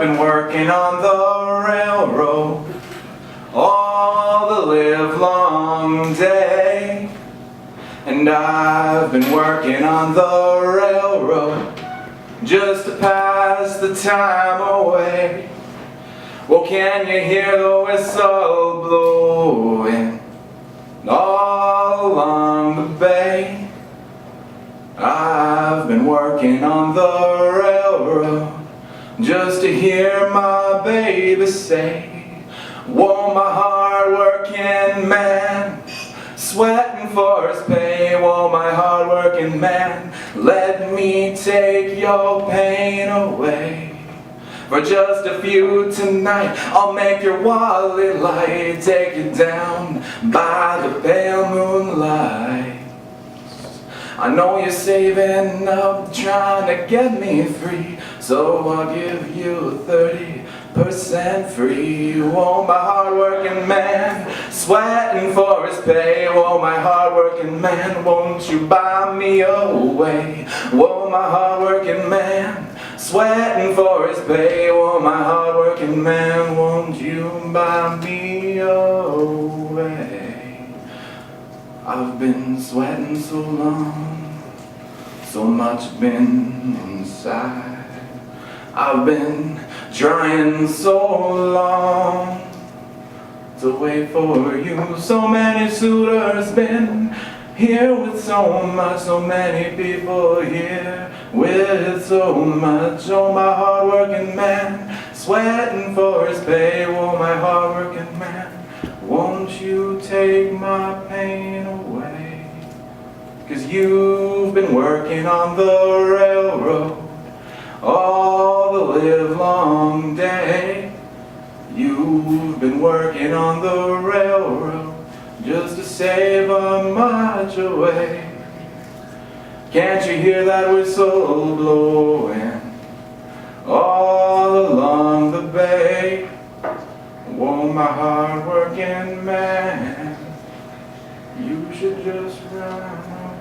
been working on the railroad all the livelong day. And I've been working on the railroad just to pass the time away. Well, can you hear the whistle blowing all along the bay? I've been working on the railroad just to hear my baby say, whoa, my hard-working man, sweating for his pay. Whoa, my hard-working man, let me take your pain away. For just a few tonight, I'll make your wallet light, take you down by the pale moonlight. I know you're saving up, trying to get me free, so I'll give you 30% free. Whoa, my hard-working man, sweating for his pay. Whoa, my hard-working man, won't you buy me away? Whoa, my hard-working man, sweating for his pay. Whoa, my hard-working man, won't you buy me away? I've been sweating so long, so much been inside. I've been trying so long to wait for you. So many suitors been here with so much, so many people here with so much. Oh, my hard-working man, sweating for his pay. Oh, my hard-working man, won't you take my pain away? 'Cause you've been working on the railroad all the livelong day. You've been working on the railroad just to save a much away. Can't you hear that whistle blowing all along the bay? Whoa, my hard-working man, you should just run away.